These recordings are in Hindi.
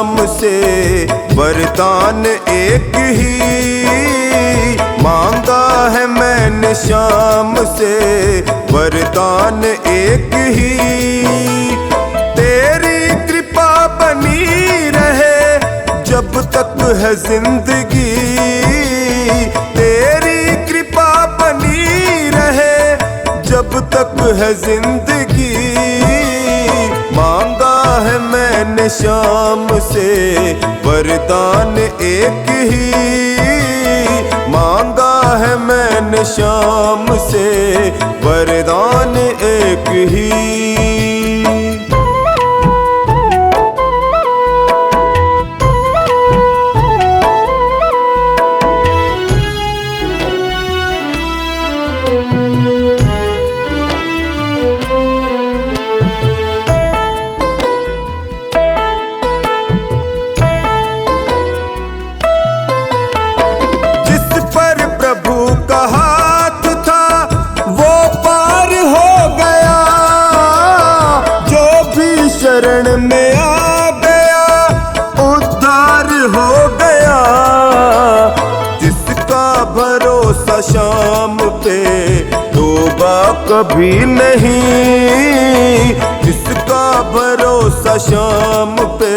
श्याम से वरदान एक ही मांगा है मैंने, श्याम से वरदान एक ही। तेरी कृपा बनी रहे जब तक है जिंदगी, तेरी कृपा बनी रहे जब तक है जिंदगी। मांगा है मैंने श्याम से वरदान एक ही, मांगा है मैंने श्याम से वरदान एक ही। शरण में आ गया उद्धार हो गया, जिसका भरोसा शाम पे डूबा कभी नहीं, जिसका भरोसा शाम पे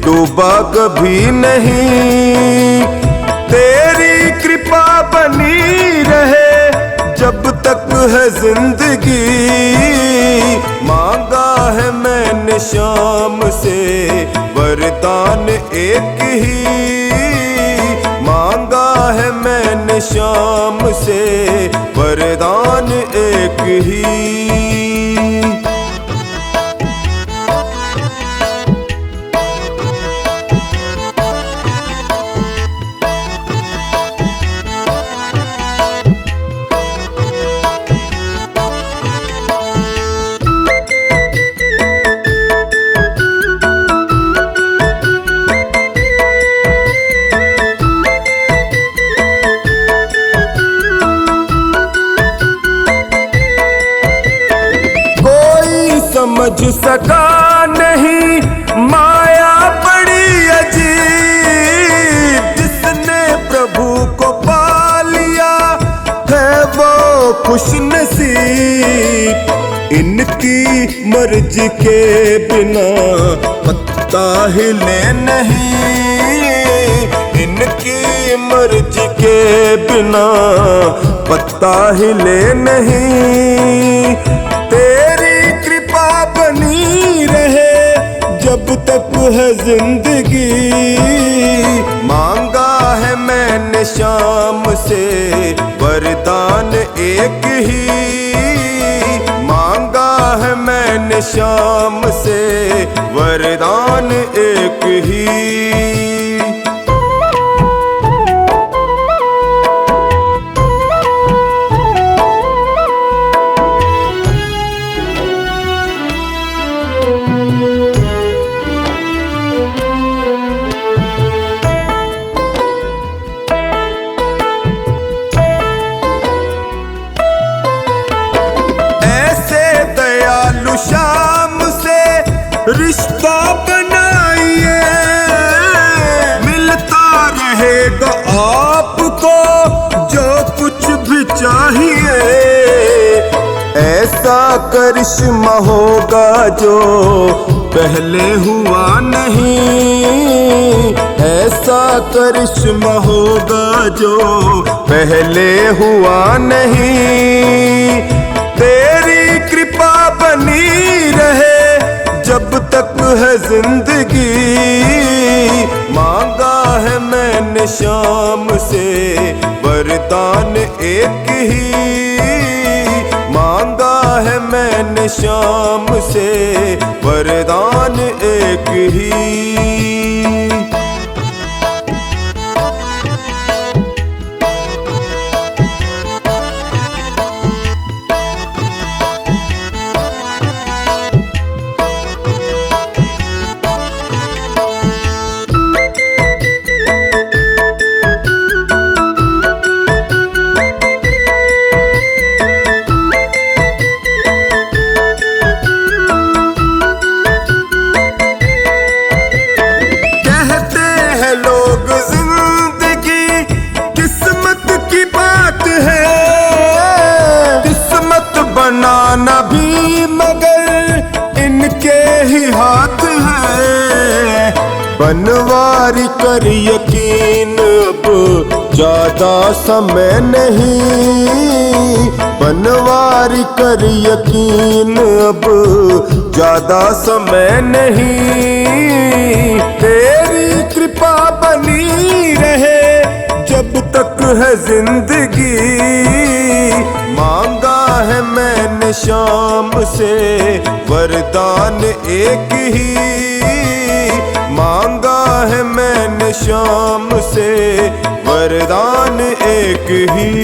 डूबा कभी नहीं। तेरी कृपा बनी रहे जब तक है जिंदगी, मांगा है मैंने श्याम से वरदान एक ही, मांगा है मैंने श्याम से वरदान एक ही। समझ सका नहीं माया बड़ी अजीब, जिसने प्रभु को पा लिया है वो खुश नसीब। इनकी मर्जी के बिना पत्ता हिले नहीं, इनकी मर्जी के बिना पत्ता हिले नहीं। तेरी कृपा बनी रहे जब तक है जिंदगी, मांगा है मैंने श्याम से वरदान एक ही, मांगा है मैंने श्याम से वरदान एक ही। श्याम से रिश्ता बनाइए, मिलता रहेगा आपको जो कुछ भी चाहिए। ऐसा करिश्मा होगा जो पहले हुआ नहीं, ऐसा करिश्मा होगा जो पहले हुआ नहीं। तेरी कृपा बनी रहे जब तक है जिंदगी, मांगा है मैंने श्याम से वरदान एक ही, मांगा है मैंने श्याम से वरदान एक ही। ही हाथ है। बनवारी कर यकीन अब ज्यादा समय नहीं, बनवारी कर यकीन अब ज्यादा समय नहीं। तेरी कृपा बनी रहे जब तक है जिंदगी, मांगा है मैंने शाम से वरदान एक ही, मांगा है मैंने शाम से वरदान एक ही।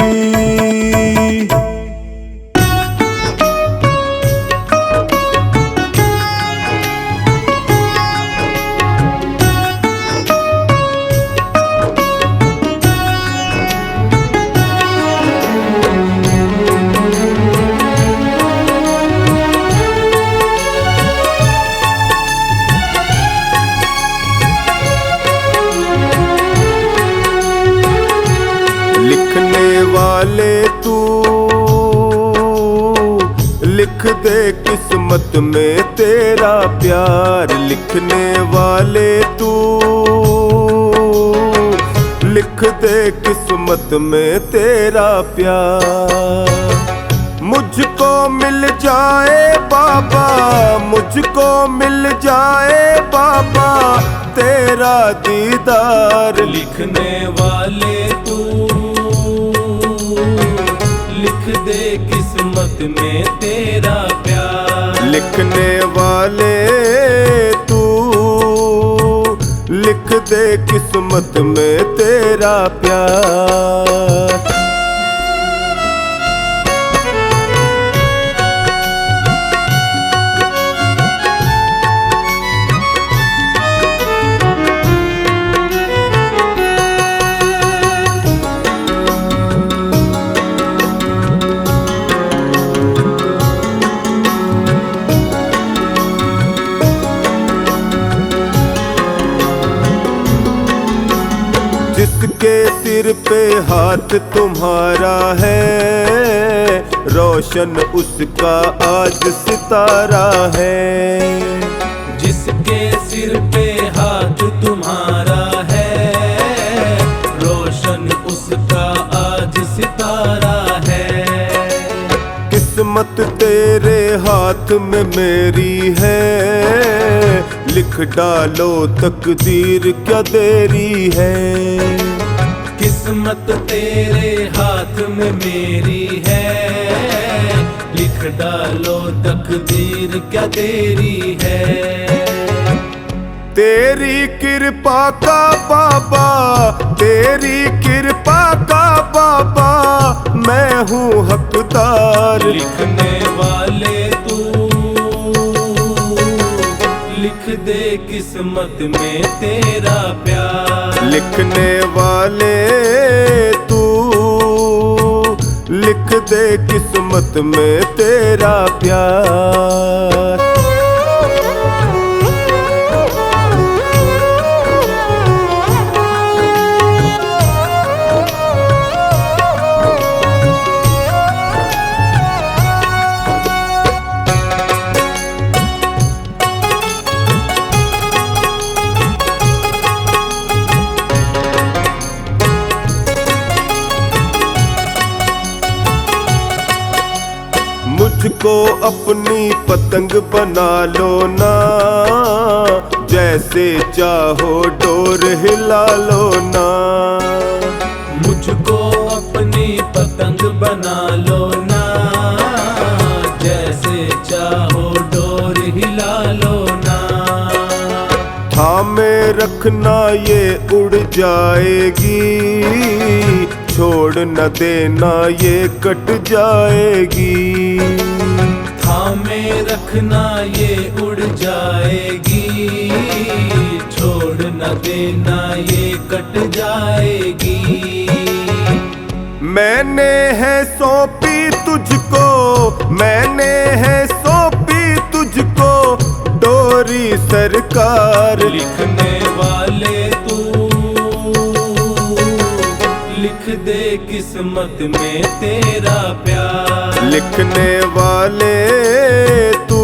लिखने वाले तू लिख दे किस्मत में तेरा प्यार, लिखने वाले तू लिख दे किस्मत में तेरा प्यार। मुझको मिल जाए बाबा, मुझको मिल जाए बाबा तेरा दीदार। लिखने वाले तू लिख दे किस्मत में तेरा प्यार, लिखने वाले तू लिख दे किस्मत में तेरा प्यार। जिसके सिर पे हाथ तुम्हारा है, रोशन उसका आज सितारा है। जिसके सिर पे हाथ तुम्हारा है, रोशन उसका आज सितारा है। किस्मत तेरे हाथ में मेरी है, लिख डालो तकदीर क्या देरी है। किस्मत तेरे हाथ में मेरी है, लिख डालो तकदीर क्या देरी है। तेरी कृपा का बाबा, तेरी कृपा का बाबा मैं हूँ हकदार। लिखने वाले तू लिख दे किस्मत में तेरा प्यार, लिखने वाले तू लिख दे किस्मत में तेरा प्यार। मुझको अपनी पतंग बना लो ना, जैसे चाहो डोर हिला लो ना। मुझको अपनी पतंग बना लो ना, जैसे चाहो डोर हिला लो ना। थामे रखना ये उड़ जाएगी, छोड़ न देना ये कट जाएगी। थामे रखना ये उड़ जाएगी, छोड़ न देना ये कट जाएगी। मैंने है सौंपी तुझको, मैंने है सौंपी तुझको डोरी सरकार। लिखने वाले तू लिख दे किस्मत में तेरा प्यार, लिखने वाले तू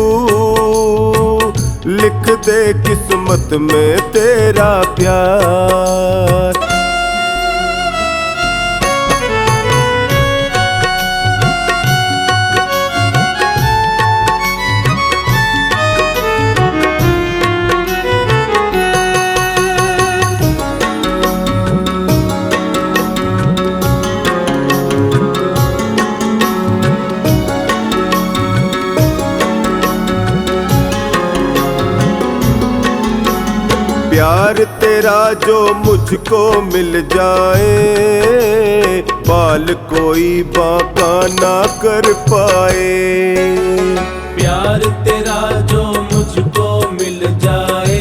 लिख दे किस्मत में तेरा प्यार। प्यार तेरा जो मुझको मिल जाए, बाल कोई बांका ना कर पाए। प्यार तेरा जो मुझको मिल जाए,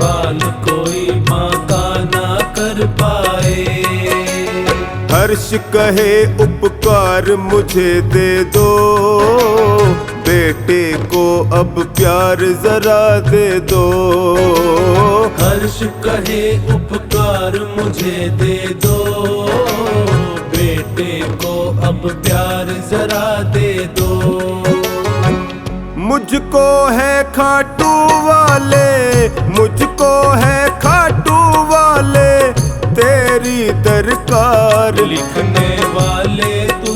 बाल कोई बांका ना कर पाए। हर्ष कहे उपकार मुझे दे दो, बेटे को अब प्यार जरा दे दो। हर्ष कहे उपकार मुझे दे दो, बेटे को अब प्यार जरा दे दो। मुझको है खाटू वाले, मुझको है खाटू वाले तेरी दरकार। लिखने वाले तू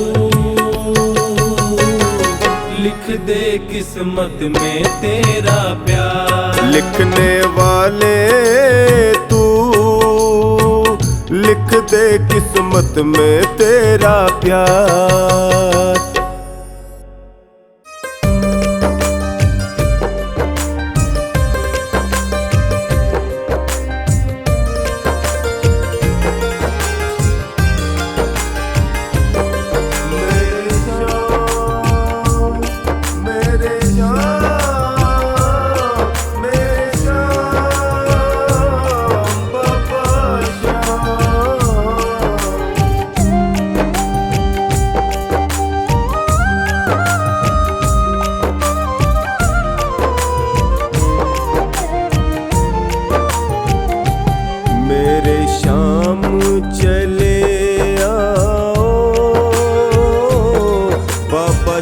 लिख दे किस्मत में तेरा प्यार। लिखने वाले तू लिख दे किस्मत में तेरा प्यार।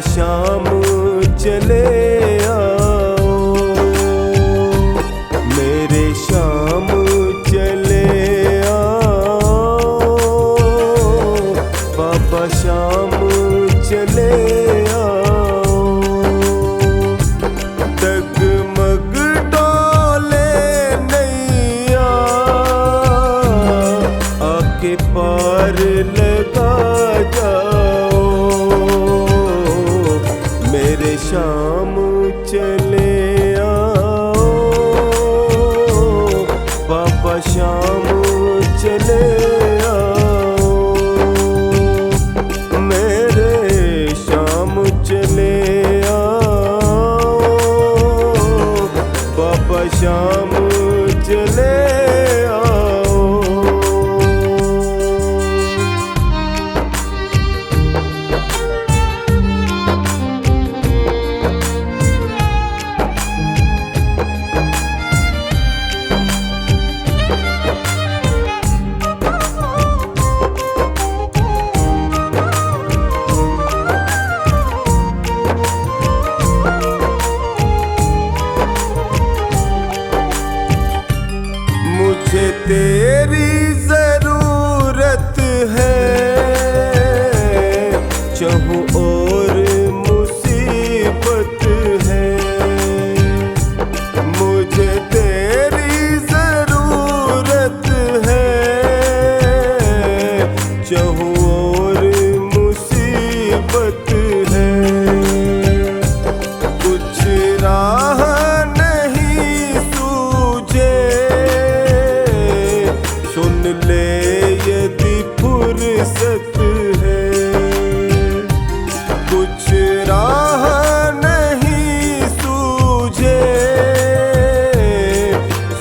शाम चले आओ, मेरे शाम चले आओ, पापा शाम चले आओ। डगमग डोले नैया आके पार लगा जाओ, मेरे शाम चले आओ, पापा शाम चले आओ, मेरे शाम चले आओ, पापा शाम चले आओ। मुझे तेरी जरूरत है, चाहूं और मुसीबत है। मुझे तेरी जरूरत है, चाहूं और मुसीबत है। कुछ राह नहीं सूझे, सुन ले यदि फुर्सत है। कुछ राह नहीं सूझे,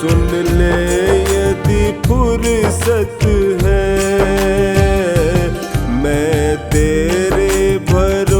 सुन ले यदि फुर्सत है। मैं तेरे भर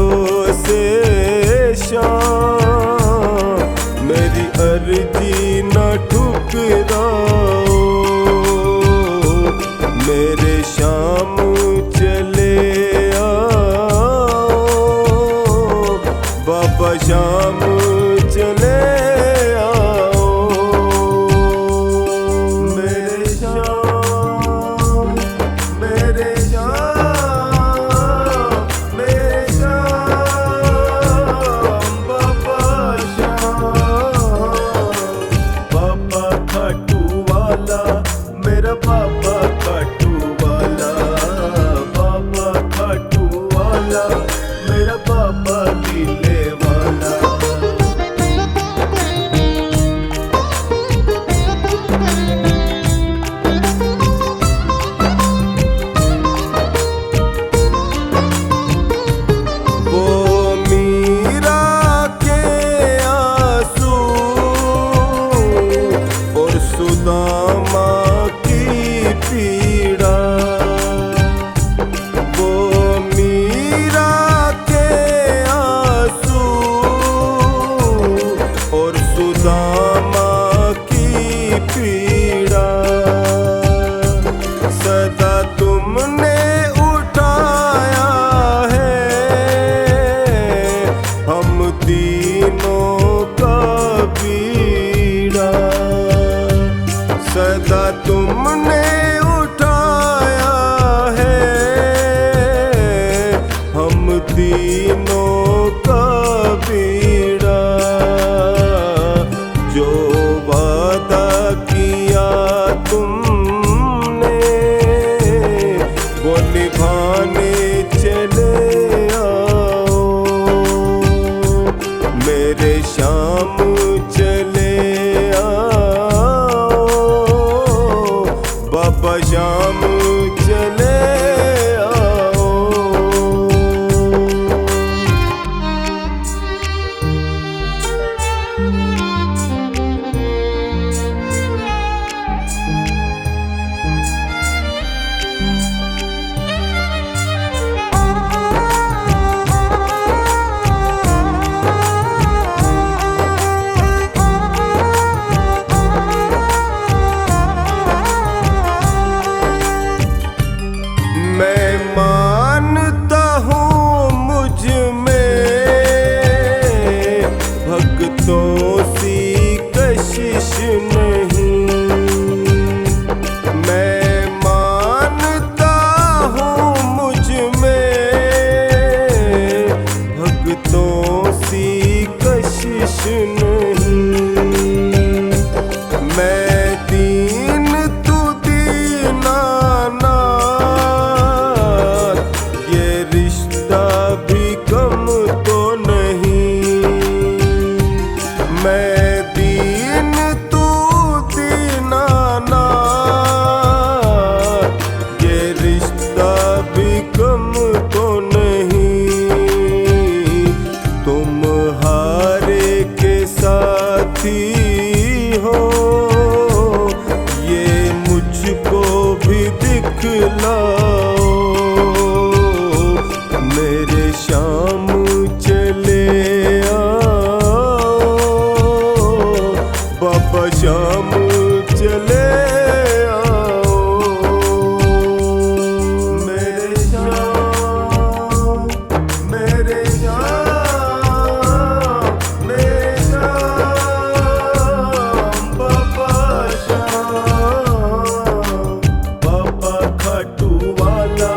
दीनों का बीड़ा, जो वादा किया तुमने वो निभाने चले आओ। मेरे श्याम चले आओ, बाबा श्याम चले आओ। मैं मानता हूँ मुझ में भक्तों सी कशिश नहीं। मैं मानता हूँ मुझ में भक्तों सी कशिश नहीं। मैं दीन तू दीनानाथ, ये रिश्ता भी कम तो नहीं। मैं दीन तू दीनानाथ, ये रिश्ता भी कम तो नहीं। तुम हारे के साथी हो, ये मुझको भी दिखलाओ। मेरे श्याम चले आओ, बाबा श्याम चले आओ। मेरे श्याम, मेरे श्याम, मेरे श्याम, बाबा श्याम। बाबा खाटू वाला,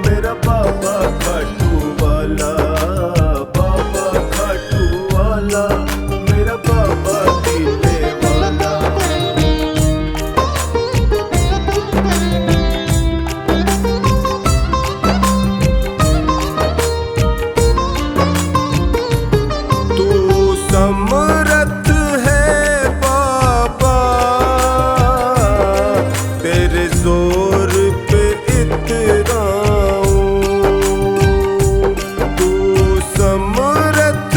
मेरा बाबा खाटू वाला, बाबा खाटू वाला, मेरा बाबा दिले वाला। तू समर्थ है बाबा, तेरे जोर पे इतराऊं। तू समर्थ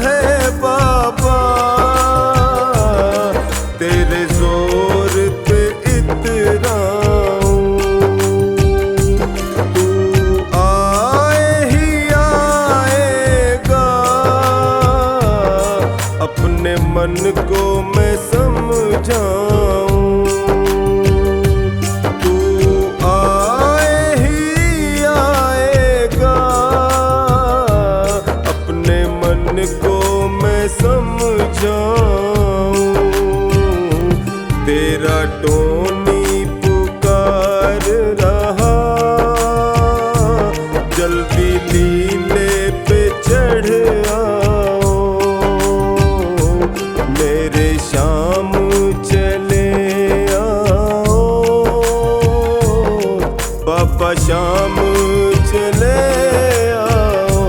है बाबा, तेरे जोर पे इतराऊं। तू आए ही आएगा, अपने मन को मैं समझाऊं। तू आए ही आएगा, अपने मन को मैं समझाऊं। तेरा टोनी पुकार रहा, जल्दी लीले पे चढ़ आओ। मेरे श्याम चले आओ, बाबा श्याम चले आओ।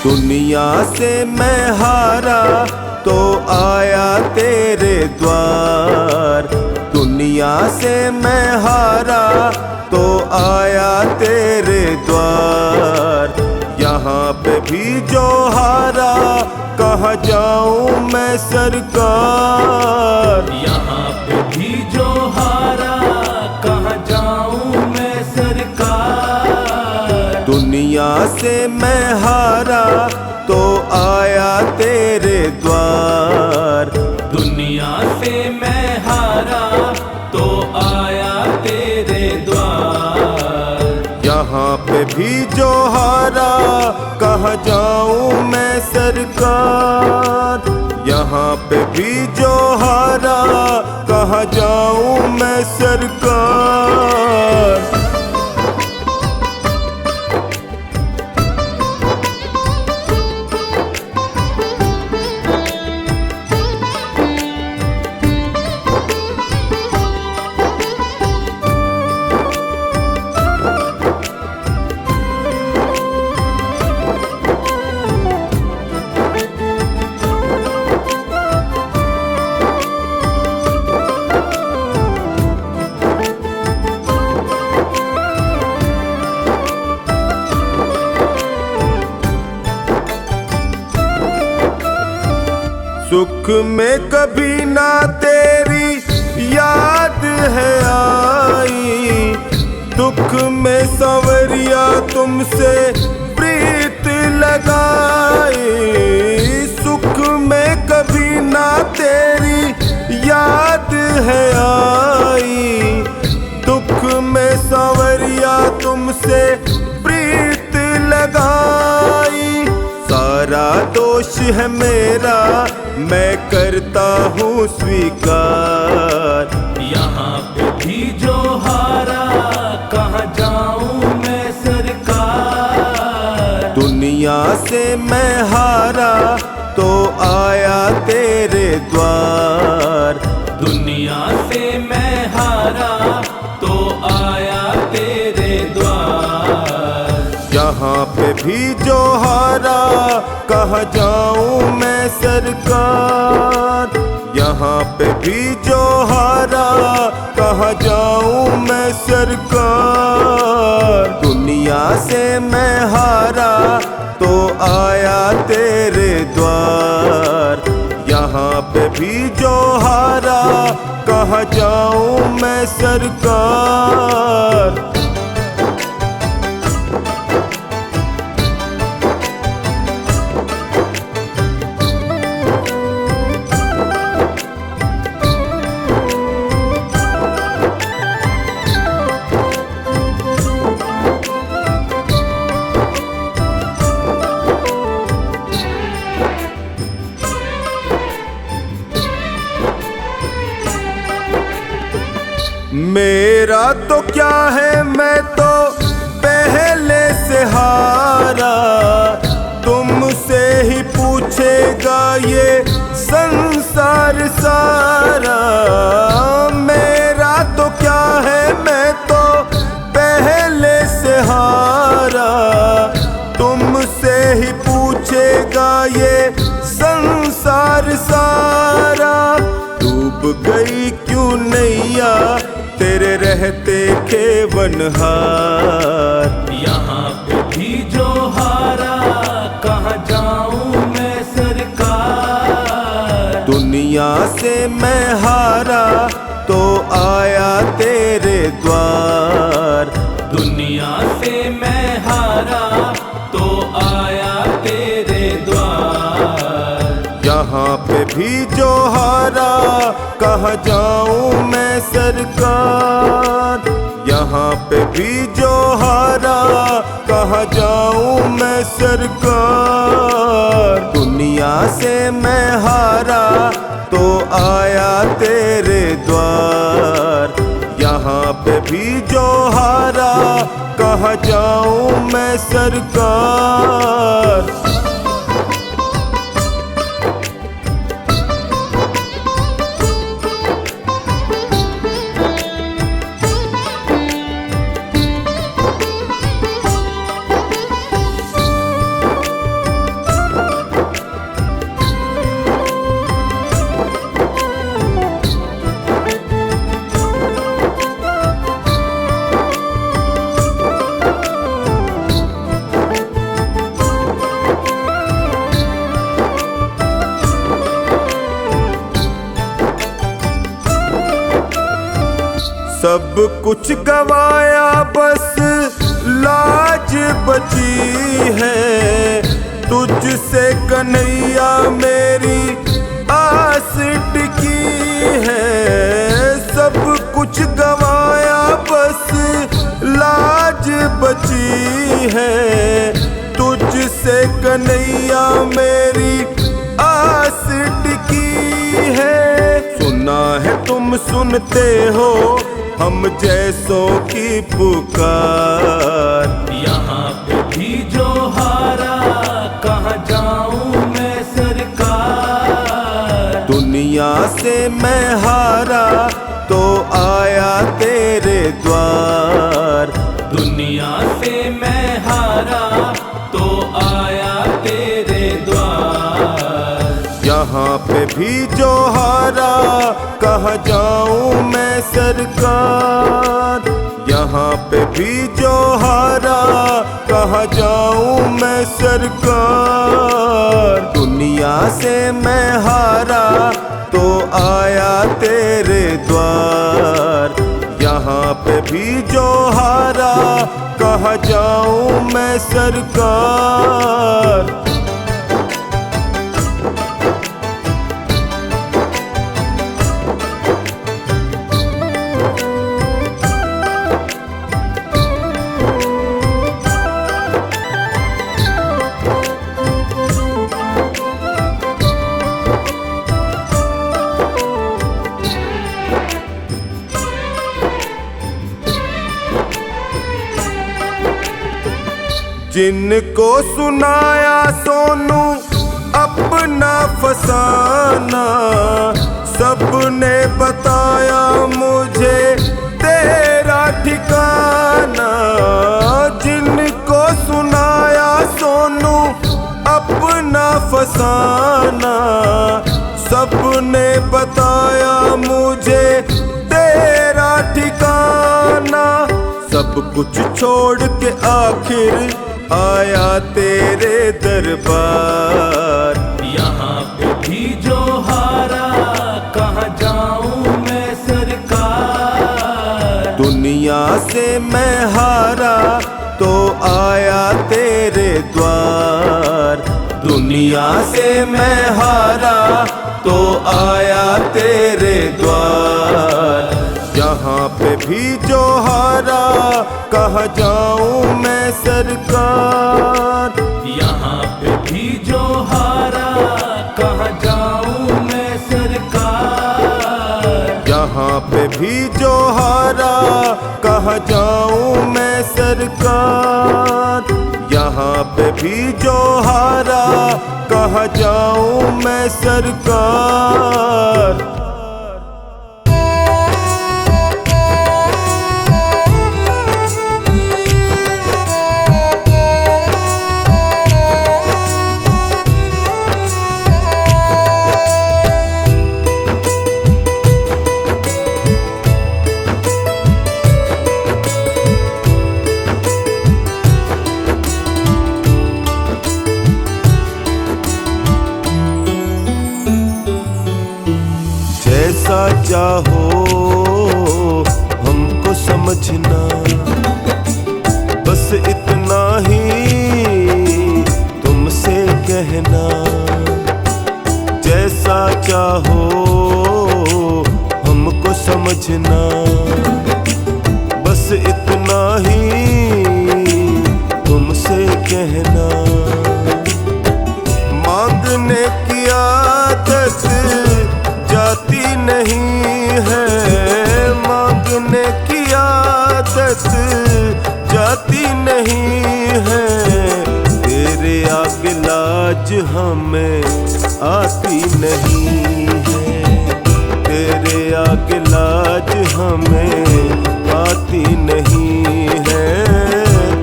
दुनिया से मैं हारा तो आया तेरे द्वार। दुनिया से मैं हारा तो आया तेरे द्वार। यहाँ पे भी जो हारा कहाँ जाऊँ मैं सरकार। यहाँ पे भी जो हारा कहाँ जाऊँ मैं सरकार। दुनिया से मैं हारा तो आया तेरे द्वार। दुनिया से मैं हारा तो आया तेरे द्वार। यहाँ पे भी जो हारा कहाँ जाऊँ मैं सरकार। यहाँ पे भी जो हारा कहाँ जाऊँ मैं सरकार। सुख में कभी ना तेरी याद है आई। दुख में संवरिया तुमसे प्रीत लगाई। सुख में कभी ना तेरी याद है आई। दुख में संवरिया तुमसे प्रीत लगाई। सारा दोष है मेरा मैं करता हूँ स्वीकार। यहाँ पे भी जो हारा कहाँ जाऊँ मैं सरकार। दुनिया से मैं हारा तो आया तेरे द्वार। दुनिया से मैं हारा तो आया तेरे द्वार। यहाँ पे भी जो हारा कहाँ जाऊँ मैं सरकार। यहाँ पे भी जो हारा कहाँ जाऊँ मैं सरकार। दुनिया से मैं हारा तो आया तेरे द्वार। यहाँ पे भी जो हारा कहाँ जाऊँ मैं सरकार। मेरा तो क्या है मैं तो पहले से हारा। तुमसे ही पूछेगा ये संसार सारा। मेरा तो क्या है मैं तो पहले से हारा। तुमसे ही पूछेगा ये संसार सारा। डूब गई क्यों नैया तेरे रहते खेवनहार। यहाँ पे भी जो हारा कहाँ जाऊँ मैं सरकार। दुनिया से मैं हारा तो आया तेरे द्वार। दुनिया से मैं हारा तो आया तेरे द्वार। यहाँ पे भी जो हारा कहाँ जाऊँ मैं सरकार। यहाँ पे भी जो हारा कहाँ जाऊँ मैं सरकार। दुनिया से मैं हारा तो आया तेरे द्वार। यहाँ पे भी जो हारा कहाँ जाऊँ मैं सरकार। सब कुछ गवाया बस लाज बची है, तुझसे कन्हैया मेरी आस टिकी है। सब कुछ गवाया बस लाज बची है, तुझसे कन्हैया मेरी आस टिकी है। सुना है तुम सुनते हो हम जैसों की पुकार, यहाँ पे भी जो हारा कहाँ जाऊं मैं सरकार। दुनिया से मैं हारा तो आया तेरे द्वार, दुनिया से मैं हारा तो आया तेरे द्वार। यहाँ पे भी जो हारा कहाँ जाऊं मैं सरकार, यहाँ पे भी जो हारा कहाँ जाऊं मैं सरकार। दुनिया से मैं हारा तो आया तेरे द्वार, यहाँ पे भी जो हारा कहाँ जाऊं मैं सरकार। जिनको सुनाया सोनू अपना फसाना, सबने बताया मुझे तेरा ठिकाना। जिनको सुनाया सोनू अपना फसाना, सबने बताया मुझे तेरा ठिकाना। सब कुछ छोड़ के आखिर आया तेरे दरबार, यहाँ पे भी जो हारा कहाँ जाऊं मैं सरकार। दुनिया से मैं हारा तो आया तेरे द्वार, दुनिया से मैं हारा तो आया तेरे द्वार। यहाँ पे भी जो हारा कहाँ जाऊं मैं सरकार, यहाँ पे भी जो हारा कहाँ जाऊं मैं सरकार। यहाँ पे भी जो हारा कहाँ जाऊं मैं सरकार। यहाँ पे भी जो हारा कहाँ जाऊं मैं सरकार। जैसा चाहो हमको समझना, बस इतना ही तुमसे कहना। जैसा चाहो हमको समझना, बस इतना ही तुमसे कहना। मांगने की आदत जाती नहीं है, मांगने की आदत जाती नहीं है। तेरे आगे लाज हमें आती नहीं है, तेरे आगे लाज हमें आती नहीं है।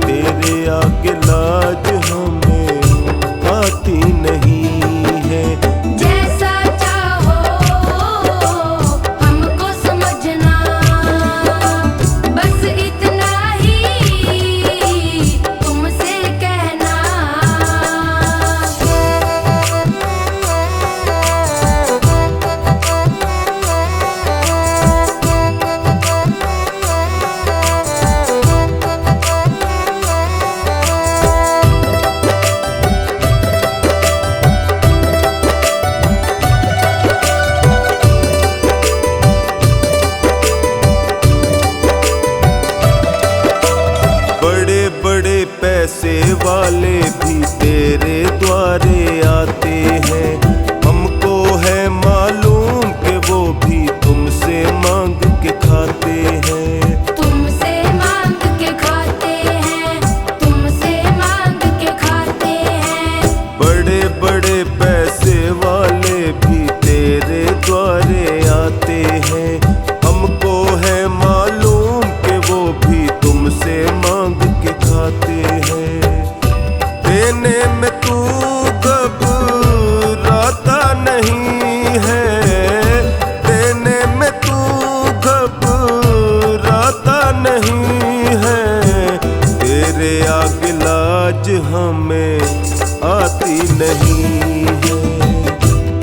तेरे आगे लाज हमें आती नहीं है। बड़े पैसे वाले भी तेरे द्वारे आते हैं। हमको है मालूम कि वो भी तुमसे मांग के खाते हैं। तुमसे मांग के खाते हैं, तुमसे मांग के खाते हैं। बड़े बड़े पैसे वाले भी तेरे द्वारे आते हैं। हमको है मालूम कि वो भी तुमसे मांग के खाते हैं। देने में तू घबराता नहीं है, देने में तू घबराता नहीं है। तेरे आगे लाज हमें आती नहीं है,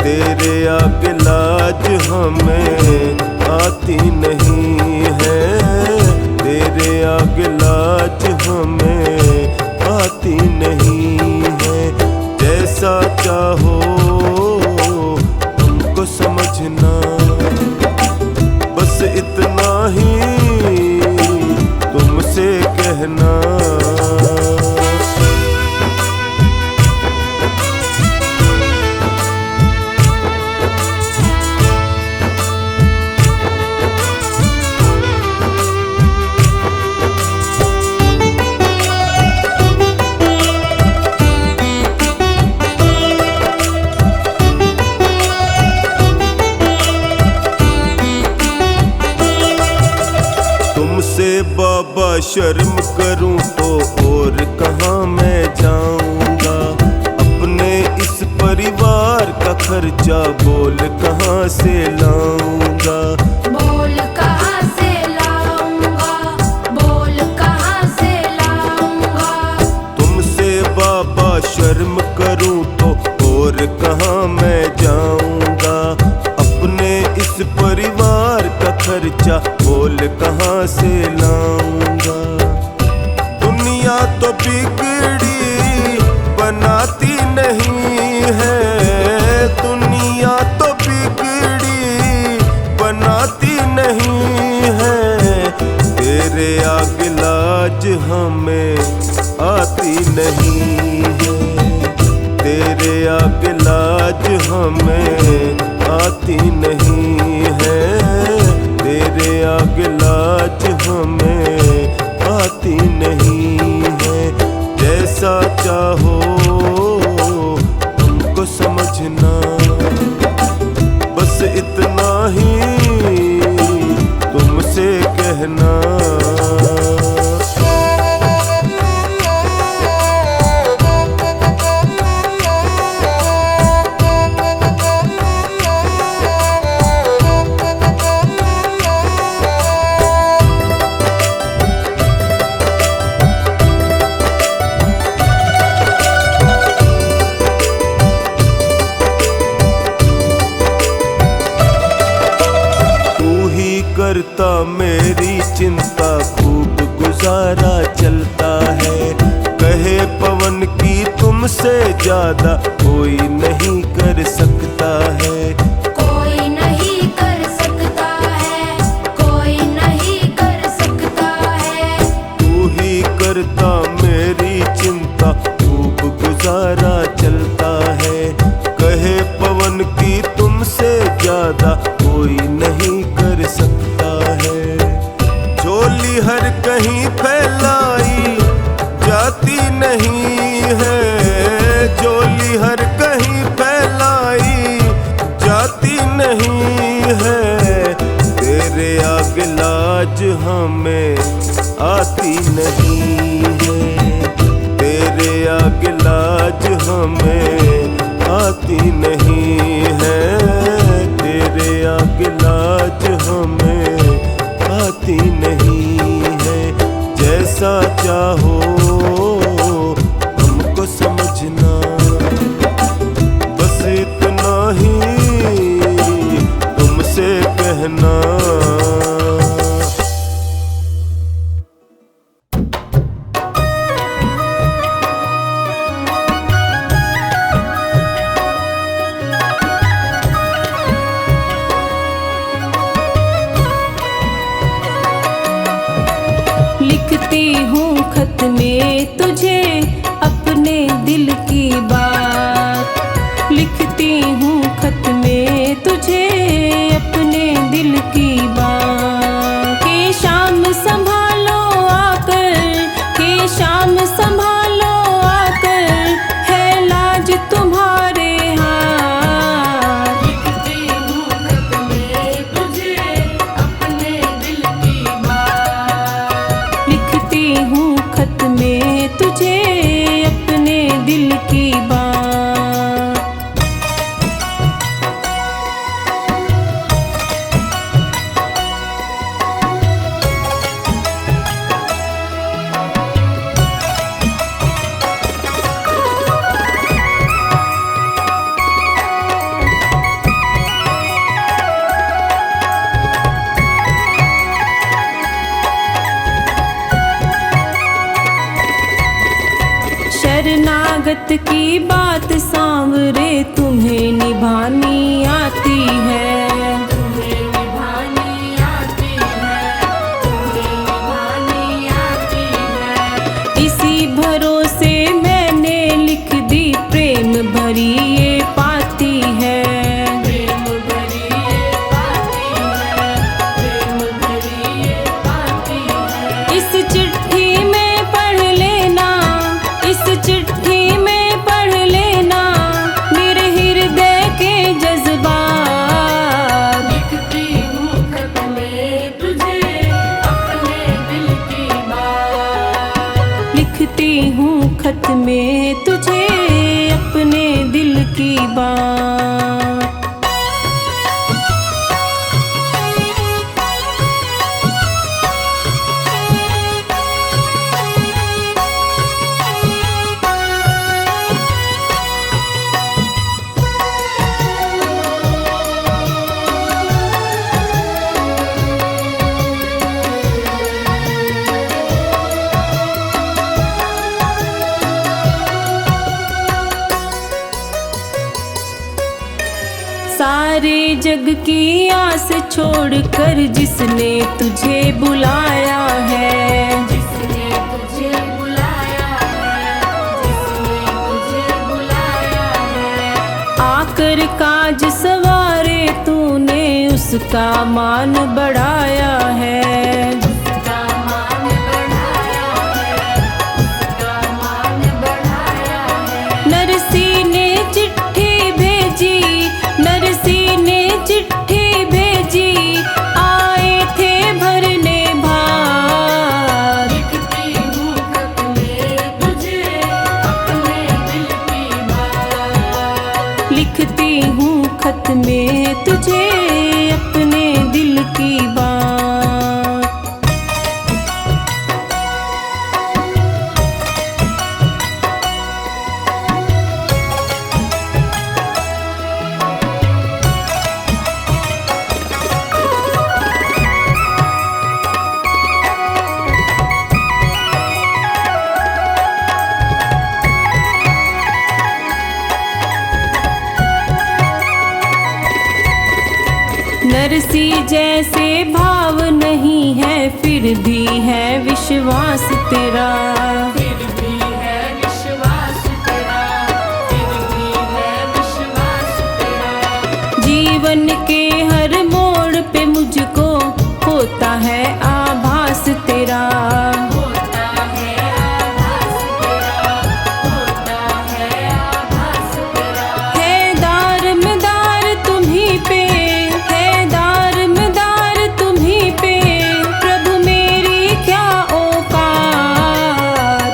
तेरे आगे लाज हमें आती नहीं है, तेरे आगे लाज हमें आती नहीं है। जैसा चाहो हमको समझना, बस इतना ही तुमसे कहना। तुमसे बाबा शर्म करूं तो और कहाँ मैं जाऊंगा। अपने इस परिवार का खर्चा बोल कहाँ से लाऊंगा। बोल कहाँ से लाऊंगा, बोल कहाँ से लाऊंगा। तुमसे बाबा शर्म करूं तो और कहाँ मैं जाऊंगा। अपने इस परिवार का खर्चा बोल कहाँ से लाऊंगा। दुनिया तो बिगड़ी बनाती नहीं है, दुनिया तो बिगड़ी बनाती नहीं है। तेरे आगे लाज हमें आती नहीं है, तेरे आगे लाज हमें आती नहीं है, तेरे आगे लाज हमें आती नहीं है। जैसा चाहो हमको समझना, बस इतना ही तुमसे कहना। करता मेरी चिंता खूब गुजारा चलता है। कहे पवन की तुमसे ज्यादा कोई नहीं कर सकता है। कोई नहीं कर सकता है, कोई नहीं कर सकता है। तू ही करता मेरी चिंता खूब गुजारा चलता है। कहे पवन की तुमसे ज्यादा कोई नहीं कर सकता है। झोली हर कहीं फैलाई जाती नहीं है, झोली हर कहीं फैलाई जाती नहीं है। तेरे आगे लाज हमें आती नहीं है, तेरे आगे लाज हमें आती नहीं है, तेरे आगे लाज हमें आती नहीं है। जैसा चाहो हमको समझना, बस इतना ही तुमसे कहना। तुझे अपने दिल की बात, लिखती हूँ खत में तुझे अपने दिल की बात। हे शाम संभालो आकर, हे शाम संभालो आकर, है लाज तुम्हारे हाथ। लिखती हूँ खत में तुझे अपने दिल की बात, लिखती हूँ खत में तुझे अपने दिल की बात। शरणागत की बात सांवरे तुम्हें निभानी आती है, तुम्हें निभानी आती है, तुम्हें निभानी आती है। इसी भरोसे मैंने लिख दी प्रेम भरी ये पाती है। प्रेम भरी ये पाती है, प्रेम भरी ये पाती है। इस चिट्ठी में पढ़ लेना, इस चिट्ठी में पढ़ लेना मेरे हृदय के जज्बात। लिखती हूँ खत में तुझे अपने दिल की बात, लिखती हूँ खत में तुझे अपने दिल की बात। सारे जग की आस छोड़कर जिसने तुझे बुलाया है, जिसने तुझे बुलाया है, जिसने तुझे बुलाया है। आकर काज सवारे तूने उसका मान बढ़ाया है। उसका मान बढ़ाया है, उसका मान बढ़ाया है। नरसी ने चिट्ठी भेजी, नरसी ने चिट्ठी भेजी, आए थे भरने भार। लिखती हूँ खत में तुझे अपने दिल की बात, लिखती हूँ खत में तुझे अपने दिल की बात। नरसी जैसे भाव नहीं है फिर भी है विश्वास तेरा, फिर भी है विश्वास तेरा, फिर भी है विश्वास तेरा। जीवन के हर मोड़ पे मुझको होता है आभास तेरा। होता है आभास तेरा, होता है आभास तेरा। है दार मदार तुम्हीं पे, है दार मदार तुम्हीं पे, प्रभु मेरी क्या औकात।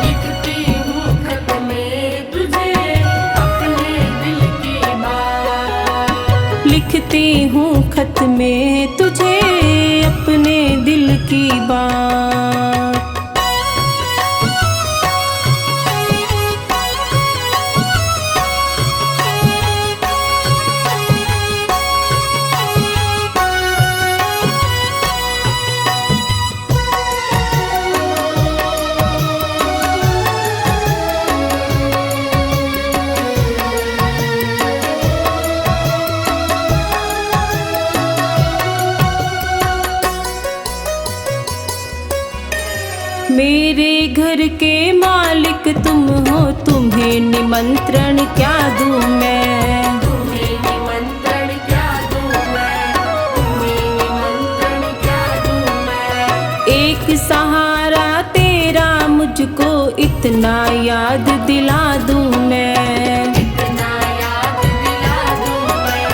निमंत्रण क्या दूं मैं, तुम्हें निमंत्रण क्या दूं मैं, तुम्हें निमंत्रण क्या दूं मैं। एक सहारा तेरा मुझको इतना याद दिला दूं मैं, इतना याद दिला दूं मैं,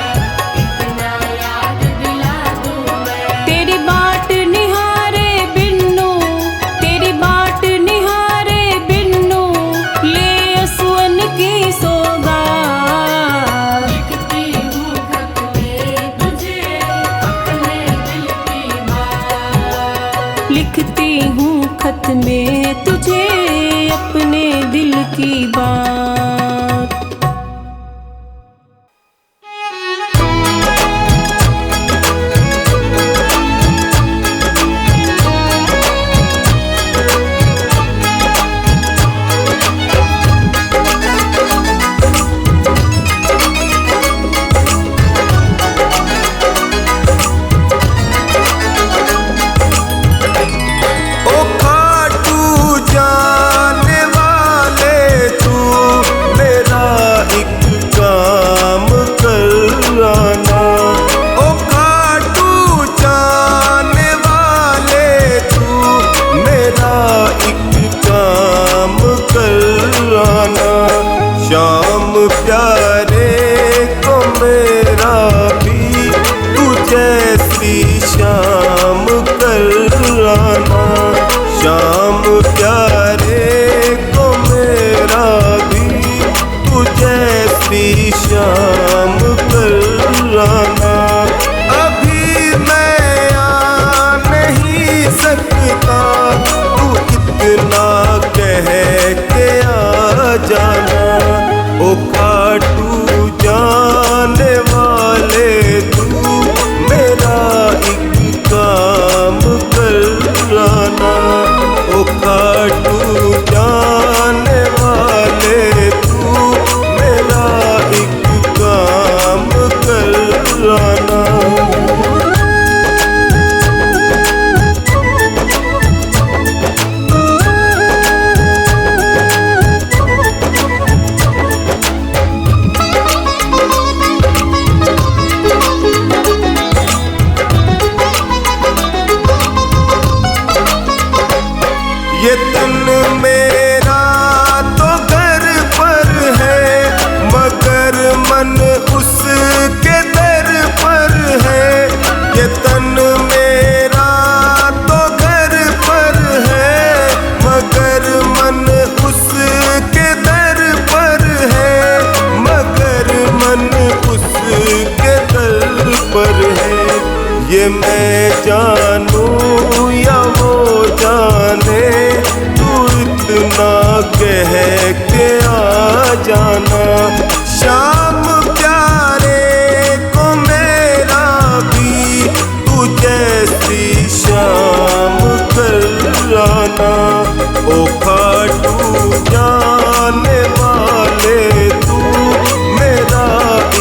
इतना याद दिला दूं मैं। तेरी बाट निहारे बिन्नू, तेरी बाट निहारे बिन्नू, ले असुअन की सौगात। लिखती हूँ खत में तुझे अपने दिल की बात, लिखती हूँ खत में तुझे अपने दिल की बात। ओ खाटू जाने वाले तू मेरा एक काम कराना। ओ खाटू जाने वाले तू मेरा एक काम कराना। शाम प्यारे को मेरा भी तू जैसी शाम कराना। शाम प्यारे को मेरा भी तू जैसी शाम कराना। अभी मैं आ नहीं सकता तू इतना कह के आ जाना। ओ खाटू जाने वाले तू मेरा एक काम कराना। ओ खाटू जाने वाले तू मेरा एक काम कराना। ये तन मेरा तो घर पर है मगर मन उसके दर पर है। ये तन मेरा तो घर पर है मगर मन उसके दर पर है। मगर मन उसके दर पर है। ये मैं जानूं या वो जाने तू इतना कह के आ जाना। शाम प्यारे को मेरा भी तू जैसी शाम कराना। ओ खाटू जाने वाले तू मेरा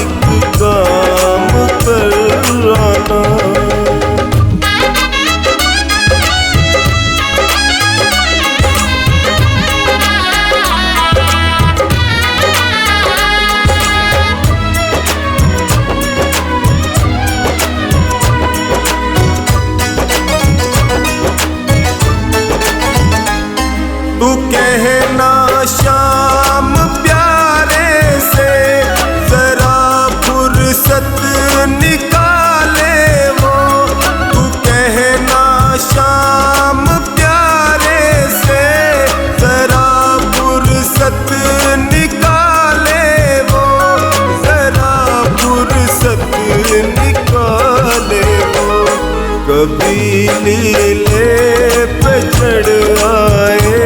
एक काम कराना। तू कहना शाम प्यारे से जरा फुर्सत निकाले वो। तू कहना शाम प्यारे से जरा फुर्सत निकाले वो। जरा फुर्सत निकाले वो। कभी लीले पे चढ़ आए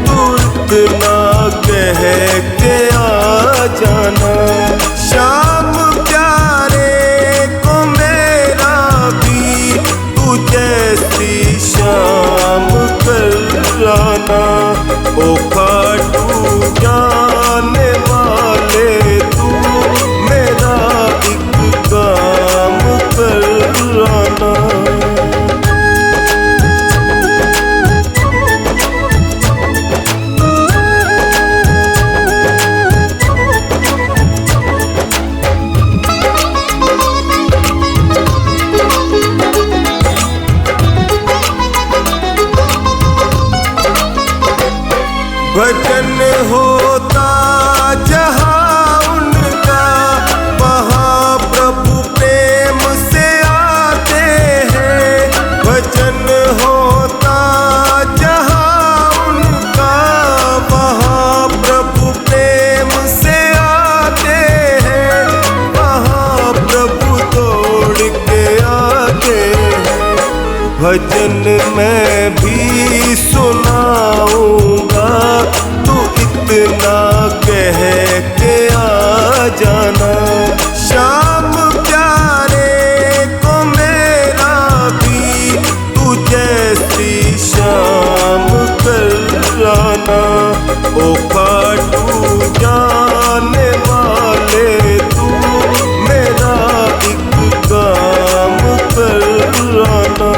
तू इतना कह के आ जाना। शाम प्यारे को मेरा भी तू जैसी शाम कराना। ओ खाटू जाने वाले तू मेरा एक काम कराना। भजन होता जहाँ उनका, वहाँ प्रभु प्रेम से आते हैं। भजन होता जहाँ उनका, वहाँ प्रभु प्रेम से आते हैं। वहाँ प्रभु दौड़ के आते हैं। भजन मैं भी सुनाऊंगा, तू इतना कह के आ जाना। शाम प्यारे को मेरा भी तू जैसी शाम कराना। ओ खाटू जाने वाले तू मेरा एक काम कराना।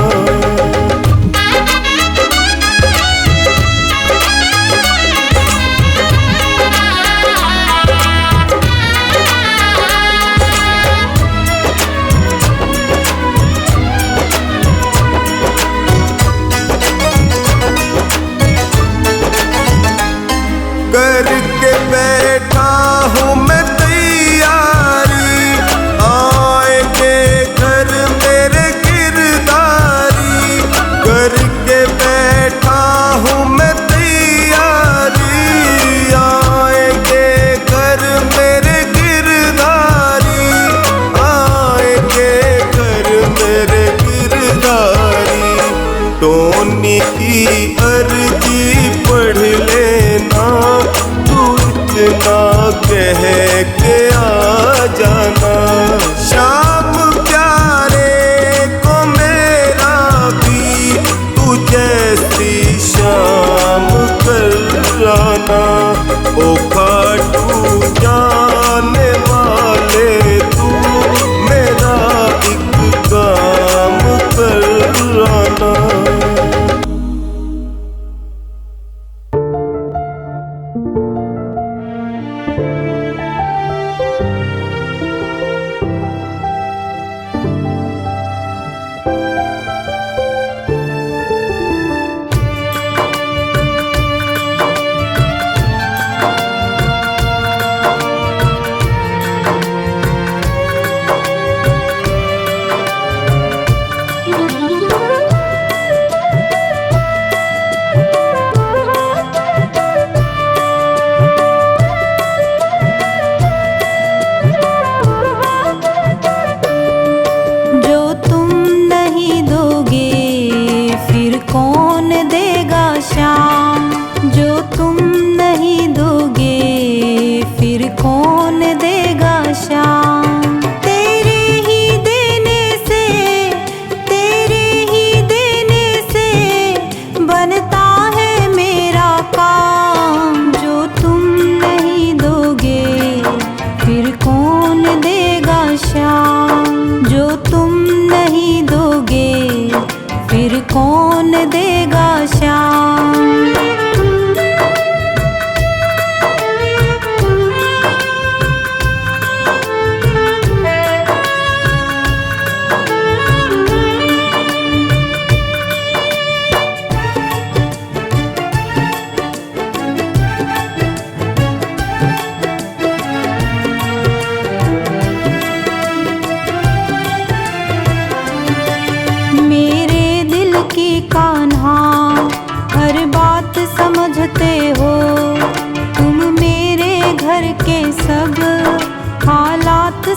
करके बैठा हूँ मैं तैयारी, आएंगे घर मेरे गिरदारी। करके बैठा हूँ मैं तैयारी, आएंगे घर मेरे गिरदारी। आएंगे घर मेरे गिरदारी। टोनी की अर्जी पढ़ लेना, तू इतना कह के आ जाना। शाम प्यारे को मेरा भी तू जैसी शाम कराना। ओ खाटू जाने वाले तू मेरा एक काम कराना।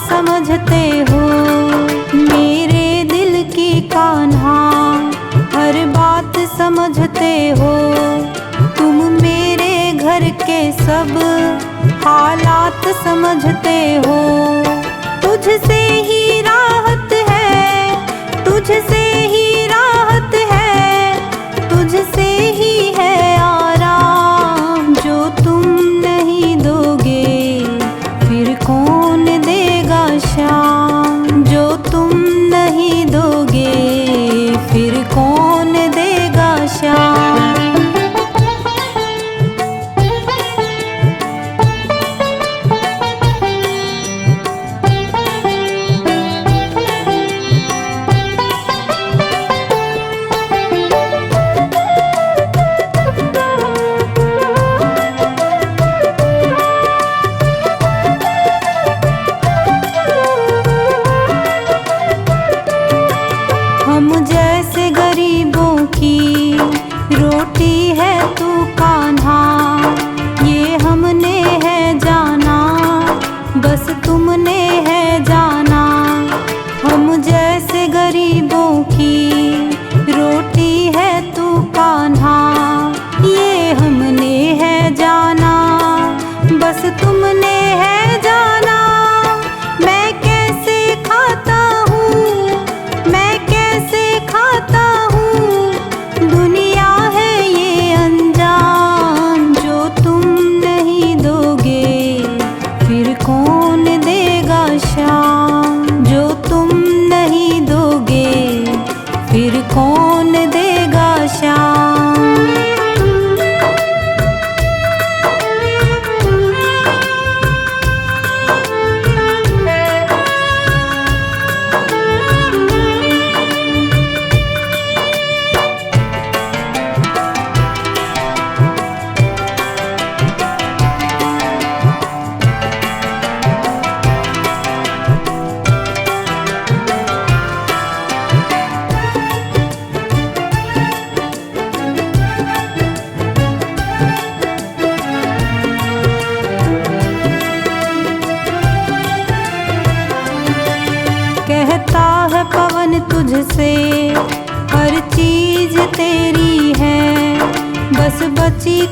समझते हो मेरे दिल की कान्हा, हर बात समझते हो तुम मेरे घर के सब हालात समझते हो। तुझसे ही राहत है, तुझसे ही राहत है, तुझसे ही है आराम। जो तुम नहीं दोगे फिर कौन देगा शाम, जो तुम नहीं दोगे फिर कौन देगा शाम।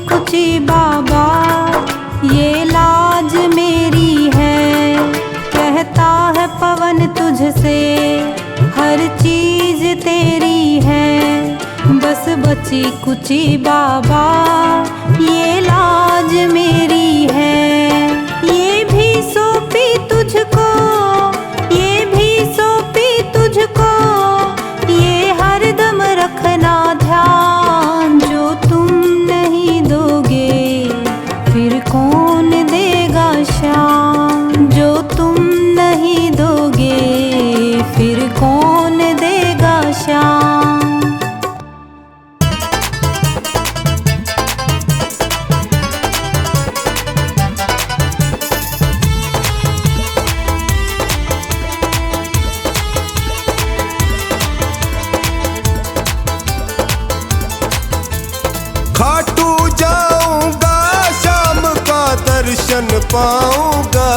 कुची बाबा ये लाज मेरी है। कहता है पवन तुझसे हर चीज तेरी है। बस बची कुची बाबा ये लाज मेरी है। ये भी सौंपी तुझको, ये भी सौंपी तुझको, ये हरदम रखना ध्यान। जो तुम नहीं दोगे फिर कौन देगा शाम। जो तुम नहीं दोगे फिर कौन देगा शाम। खाटू जाऊंगा शाम का दर्शन पाऊंगा।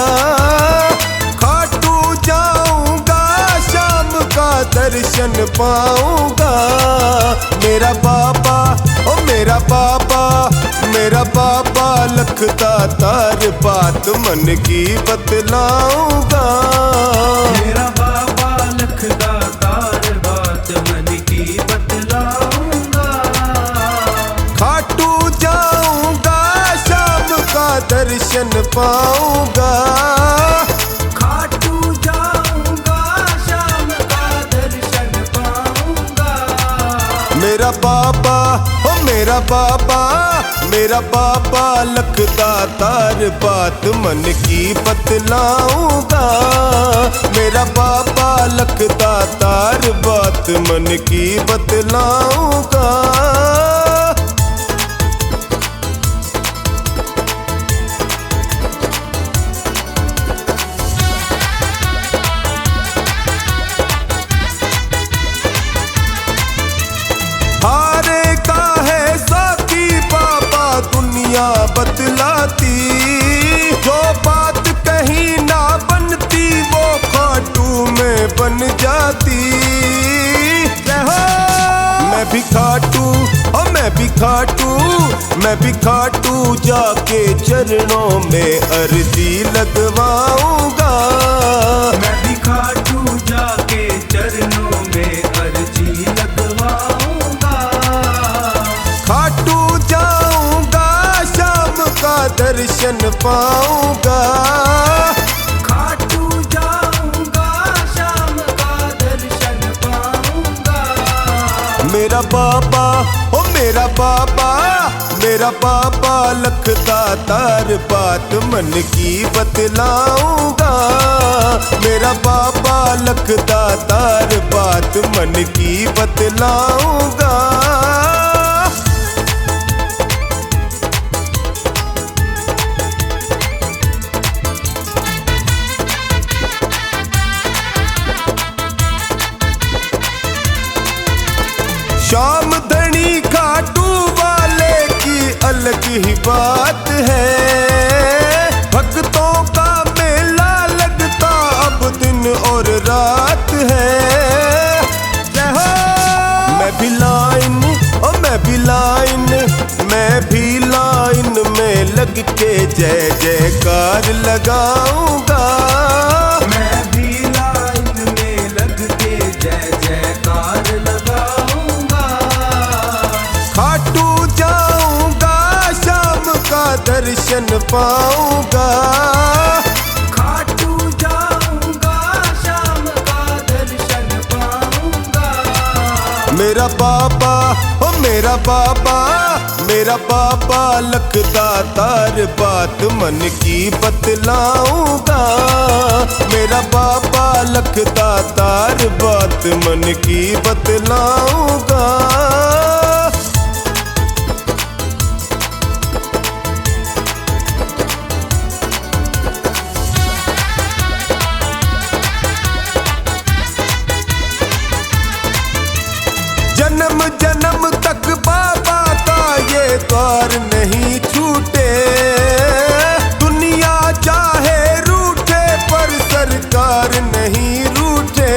खाटू जाऊंगा शाम का दर्शन पाऊंगा। मेरा बाबा ओ मेरा बाबा, मेरा बाबा लखदा तार बात मन की बतलाऊंगा। मेरा बाबा लखदा तार बात मन की बतलाऊंगा। खाटू जाऊंगा शाम का दर्शन पाऊंगा। खाटू जाऊंगा शाम का दर्शन पाऊंगा। मेरा बाबा ओ मेरा बाबा, मेरा बाबा लखदा तार बात मन की बतलाऊंगा। मेरा बाबा लखदा तार बात मन की बतलाऊंगा। हारे का है साथी बाबा दुनिया बतलाती। जो बात कहीं ना बनती वो खाटू में बन जाती। मैं भी खाटू और मैं भी खाटू, मैं भी खाटू जाके चरणों में अर्जी लगवाऊंगा। मैं भी खाटू जाके चरणों में अर्जी लगवाऊंगा। खाटू जाऊंगा शाम का दर्शन पाऊंगा। खाटू जाऊंगा शाम का दर्शन पाऊंगा। मेरा बाबा ओ मेरा बाबा, मेरा बाबा लखदा तार बात मन की बतलाऊंगा। मेरा बाबा लखदा तार बात मन की बतलाऊंगा। शाम धनी खाटू वाले की अलग ही बात है। भक्तों का मेला लगता अब दिन और रात है। जय हो मैं भी लाइन ओ मैं भी लाइन, मैं भी लाइन में लग के जय जयकार लगाऊंगा। मैं भी लाइन में लग के जय जयकार लगाऊंगा। खाटू जाऊंगा शाम का दर्शन पाऊंगा। खाटू जाऊंगा शाम का दर्शन पाऊंगा। मेरा बाबा ओ मेरा बाबा, मेरा बाबा लखदा तार बात मन की बतलाऊंगा। मेरा बाबा लखदा तार बात मन की बतलाऊंगा। जन्म जन्म तक बाबा का ये द्वार नहीं छूटे। दुनिया चाहे रूठे पर सरकार नहीं रूठे।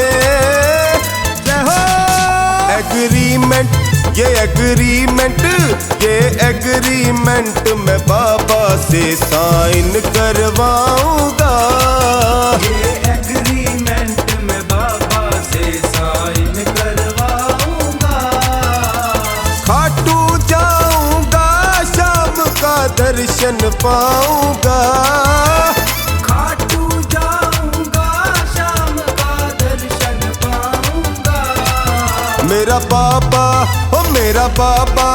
एग्रीमेंट ये से साइन करवाऊंगा। ये एग्रीमेंट में बाबा से साइन करवाऊंगा। खाटू जाऊंगा शाम का दर्शन पाऊंगा। खाटू जाऊंगा शाम का दर्शन पाऊंगा। मेरा बाबा ओ मेरा बाबा,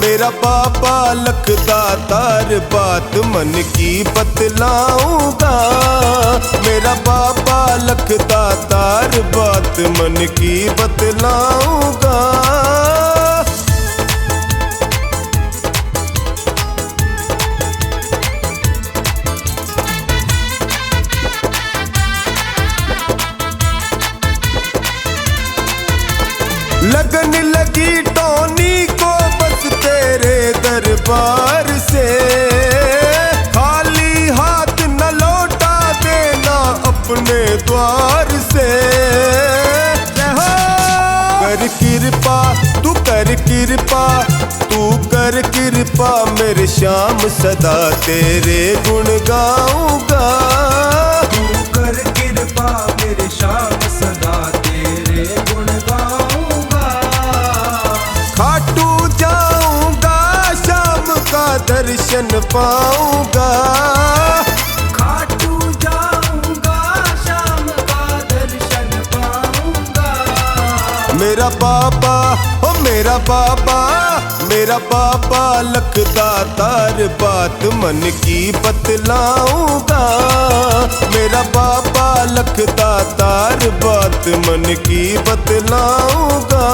मेरा बाबा लखदातार बात मन की बतलाऊंगा। मेरा बाबा लखदातार बात मन की बतलाऊंगा। लगन लगी टोनी को बस तेरे दरबार से, खाली हाथ न लौटा देना अपने द्वार से। कर कृपा तू कर कृपा, तू कर कृपा मेरे श्याम सदा तेरे गुण गाऊंगा। तू कर कृपा मेरे श्याम सदा तेरे गुण गाऊंगा। खाटू जाऊंगा शाम का दर्शन पाऊंगा। खाटू जाऊंगा शाम का दर्शन पाऊंगा। मेरा बाबा ओ मेरा बाबा, मेरा बाबा लखदातार बात मन की बतलाऊंगा। मेरा बाबा लखदातार बात मन की बतलाऊंगा।